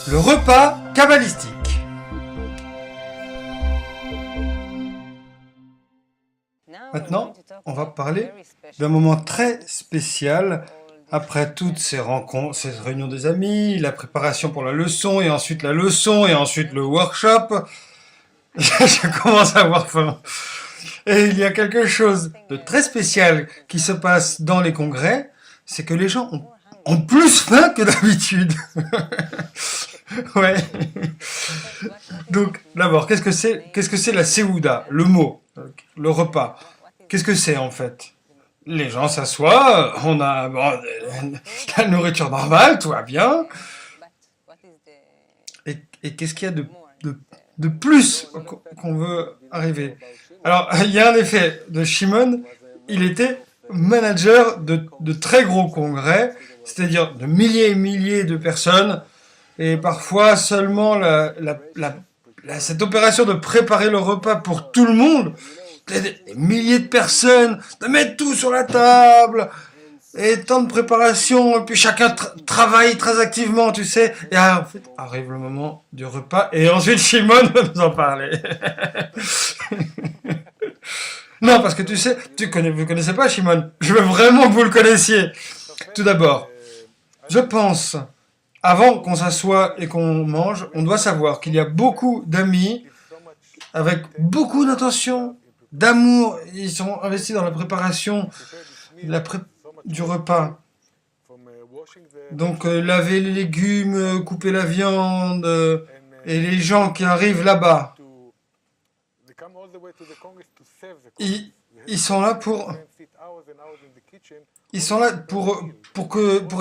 Le repas kabbalistique. Maintenant, on va parler d'un moment très spécial après toutes ces rencontres, ces réunions des amis, la préparation pour la leçon, et ensuite la leçon, et ensuite le workshop. Je commence à avoir faim. Et il y a quelque chose de très spécial qui se passe dans les congrès, c'est que les gens ont plus faim que d'habitude. Ouais. Donc, d'abord, qu'est-ce que c'est la Séouda, le mot, le repas? Qu'est-ce que c'est en fait? Les gens s'assoient, on a la nourriture normale, tout va bien. Et qu'est-ce qu'il y a de plus qu'on veut arriver? Alors, il y a un effet de Shimon, il était manager de très gros congrès, c'est-à-dire de milliers et milliers de personnes, et parfois seulement cette opération de préparer le repas pour tout le monde, des milliers de personnes, de mettre tout sur la table, et tant de préparation, et puis chacun travaille très activement, tu sais, et en fait, arrive le moment du repas, et ensuite Shimon va nous en parler. Non, parce que tu sais, vous connaissez pas Shimon, je veux vraiment que vous le connaissiez. Tout d'abord, je pense, avant qu'on s'assoie et qu'on mange, on doit savoir qu'il y a beaucoup d'amis, avec beaucoup d'intention, d'amour, ils sont investis dans la préparation du repas. Donc laver les légumes, couper la viande, et les gens qui arrivent là-bas, ils sont là pour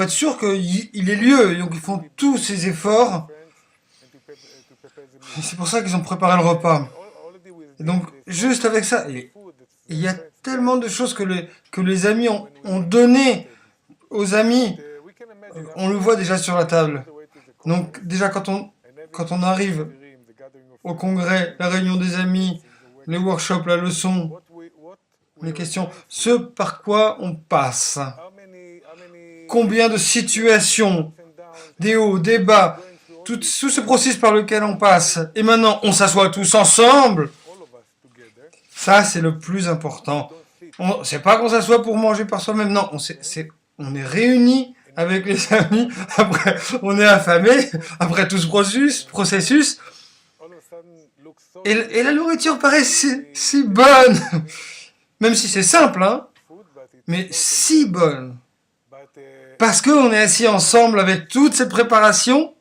être sûr qu'il ait lieu. Donc ils font tous ces efforts. C'est pour ça qu'ils ont préparé le repas. Et donc juste avec ça, il y a tellement de choses que les amis ont donné aux amis. On le voit déjà sur la table. Donc déjà quand on arrive au congrès, la réunion des amis, les workshops, la leçon, les questions, ce par quoi on passe. Combien de situations, des hauts, des bas, tout ce processus par lequel on passe. Et maintenant, on s'assoit tous ensemble. Ça, c'est le plus important. C'est pas qu'on s'assoit pour manger par soi-même. Non, on est réunis avec les amis. Après, on est affamés. Après tout ce processus. Et la nourriture paraît si bonne. Même si c'est simple, hein. Mais si bonne. Parce qu'on est assis ensemble avec toutes ces préparations.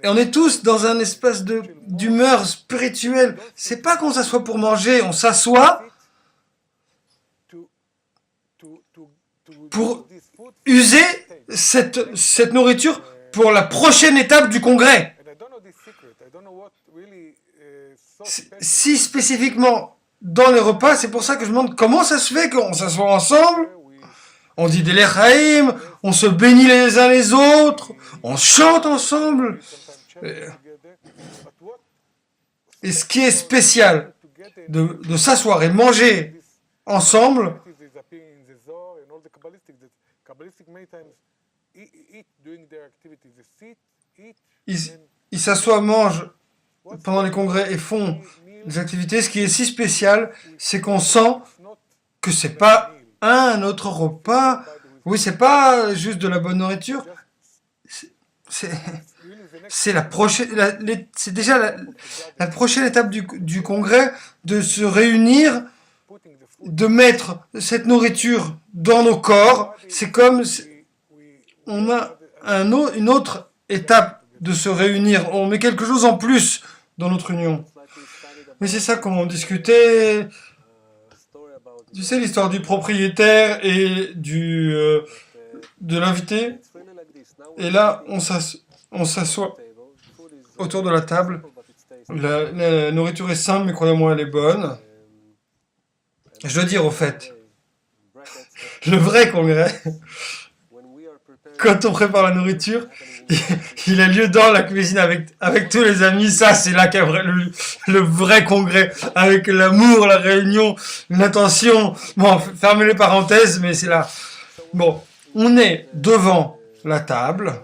Et on est tous dans un espèce d'humeur spirituelle. C'est pas qu'on s'assoit pour manger, on s'assoit pour user cette nourriture pour la prochaine étape du congrès. Si spécifiquement dans les repas, c'est pour ça que je me demande comment ça se fait qu'on s'assoit ensemble, on dit des lechaïm, on se bénit les uns les autres, on chante ensemble. Et ce qui est spécial de s'asseoir et de manger ensemble, ils s'assoient, mangent pendant les congrès et font des activités. Ce qui est si spécial, c'est qu'on sent que c'est pas un autre repas. Oui, c'est pas juste de la bonne nourriture. C'est déjà la prochaine étape du congrès, de se réunir, de mettre cette nourriture dans nos corps. C'est comme on a une autre étape de se réunir. On met quelque chose en plus dans notre union. Mais c'est ça qu'on discutait. Tu sais l'histoire du propriétaire et de l'invité. Et là, on s'assoit autour de la table. La nourriture est simple, mais croyez-moi, elle est bonne. Je dois dire, au fait, le vrai congrès, quand on prépare la nourriture, il a lieu dans la cuisine avec tous les amis. Ça, c'est là qu'est le vrai congrès, avec l'amour, la réunion, l'attention. Bon, fermez les parenthèses, mais c'est là. Bon, on est devant la table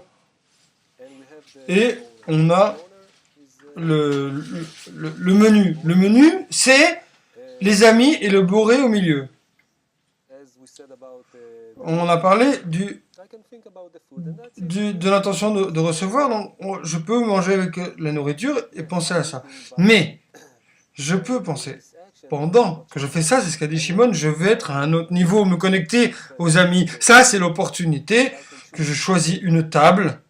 et on a le menu. Le menu, c'est les amis et le boré au milieu. On a parlé de l'intention de recevoir, donc je peux manger avec la nourriture et penser à ça. Mais je peux penser, pendant que je fais ça, c'est ce qu'a dit Shimon, je vais être à un autre niveau, me connecter aux amis. Ça, c'est l'opportunité que je choisis une table,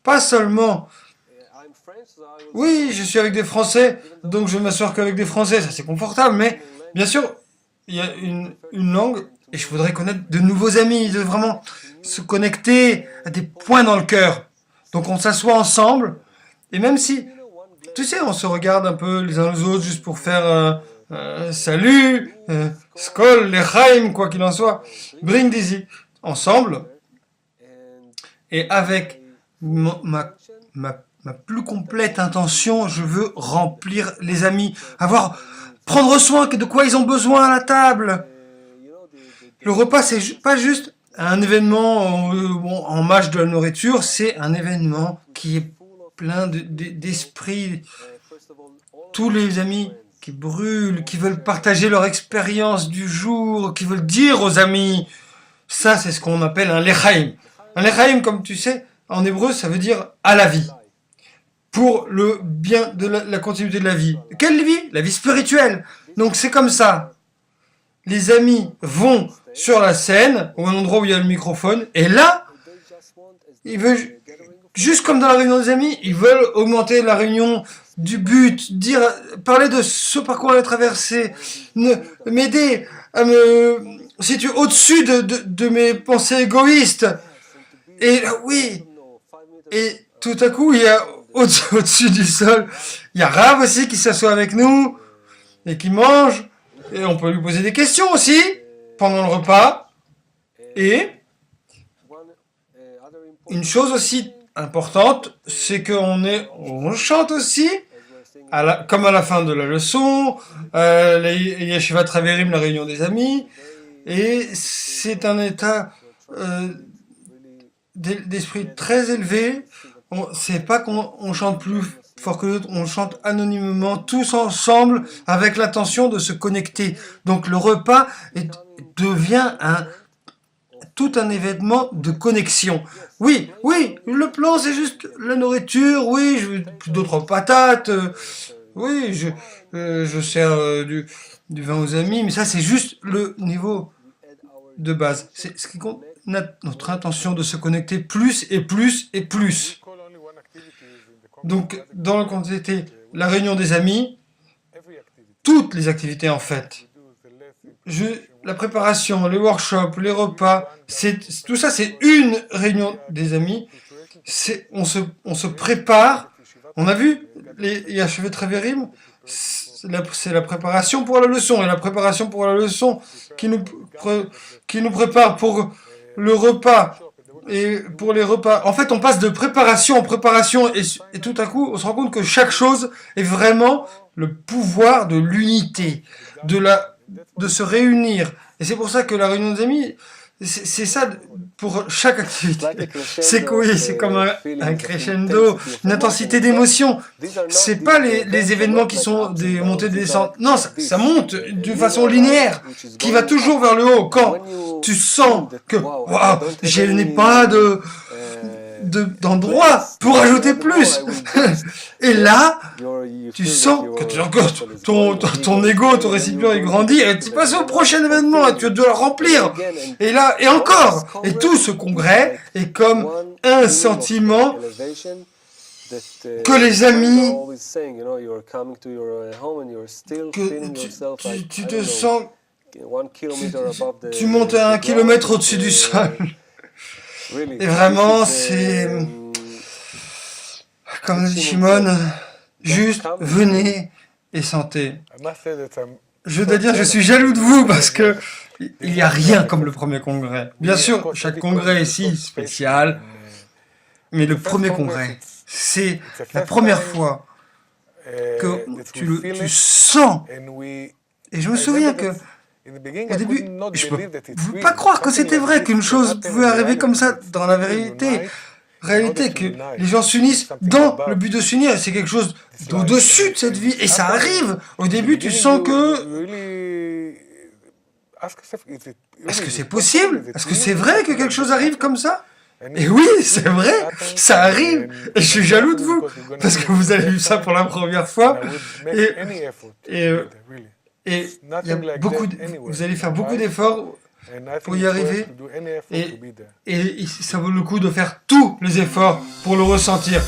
pas seulement... Oui, je suis avec des Français, donc je m'assois qu'avec des Français, ça c'est confortable, mais bien sûr, il y a une langue, et je voudrais connaître de nouveaux amis, de vraiment se connecter à des points dans le cœur. Donc on s'assoit ensemble, et même si, tu sais, on se regarde un peu les uns les autres juste pour faire salut, skol, lechaim, quoi qu'il en soit, bring d'ici, ensemble, et avec ma plus complète intention, je veux remplir les amis, prendre soin de quoi ils ont besoin à la table. Le repas, c'est pas juste un événement en mâche de la nourriture, c'est un événement qui est plein d'esprit. Tous les amis qui brûlent, qui veulent partager leur expérience du jour, qui veulent dire aux amis, ça c'est ce qu'on appelle un lechaim. Un lechaim, comme tu sais, en hébreu, ça veut dire à la vie. Pour le bien de la continuité de la vie. Quelle vie? La vie spirituelle. Donc c'est comme ça. Les amis vont sur la scène, au endroit où il y a le microphone, et là, ils veulent, juste comme dans la réunion des amis, ils veulent augmenter la réunion du but, parler de ce parcours à la traversée, m'aider à me situer au-dessus de mes pensées égoïstes. Et oui, et tout à coup, il y a au-dessus du sol, il y a Rav aussi qui s'assoit avec nous et qui mange, et on peut lui poser des questions aussi pendant le repas. Et une chose aussi importante, c'est on chante aussi, comme à la fin de la leçon, la Yeshiva Traverim, la réunion des amis, et c'est un état d'esprit très élevé. C'est pas qu'on chante plus fort que l'autre, on chante anonymement, tous ensemble, avec l'intention de se connecter. Donc le repas devient tout un événement de connexion. Oui, le plan c'est juste la nourriture, oui, je veux d'autres patates, oui, je sers du vin aux amis, mais ça c'est juste le niveau de base. C'est ce qui compte, notre intention de se connecter plus et plus et plus. Donc, dans le contexte, la réunion des amis, toutes les activités en fait, la préparation, les workshops, les repas, tout ça c'est une réunion des amis. On se prépare. On a vu les Yeshiva Traverim, c'est la préparation pour la leçon, et la préparation pour la leçon qui nous prépare pour le repas. Et pour les repas, en fait, on passe de préparation en préparation et tout à coup, on se rend compte que chaque chose est vraiment le pouvoir de l'unité, de se réunir. Et c'est pour ça que la réunion des amis, c'est ça pour chaque activité. C'est comme un crescendo, une intensité d'émotion. C'est pas les événements qui sont des montées des descentes. Non, ça monte d'une façon linéaire, qui va toujours vers le haut. Quand tu sens que, waouh, je n'ai pas d'endroit pour ajouter plus. Et là, tu sens que ton ego, ton récipient est grandi, et tu passes au prochain événement, et tu dois le remplir. Et là, et encore. Et tout ce congrès est comme un sentiment que les amis, que tu te sens, tu montes à 1 kilomètre au-dessus du sol. Et vraiment, c'est, comme dit Shimon, juste venez et sentez. Je dois dire, je suis jaloux de vous parce que il n'y a rien comme le premier congrès. Bien sûr, chaque congrès est si spécial, mais le premier congrès, c'est la première fois que tu sens. Et je me souviens que Au début, je ne pouvais pas croire que c'était vrai, qu'une chose pouvait arriver comme ça dans la réalité, que les gens s'unissent dans le but de s'unir, et c'est quelque chose d'au-dessus de cette vie, et ça arrive. Au début, tu sens que... Est-ce que c'est possible? Est-ce que c'est vrai que quelque chose arrive comme ça? Et oui, c'est vrai, ça arrive, et je suis jaloux de vous, parce que vous avez vu ça pour la première fois, et il y a vous allez faire beaucoup d'efforts pour y arriver, et ça vaut le coup de faire tous les efforts pour le ressentir.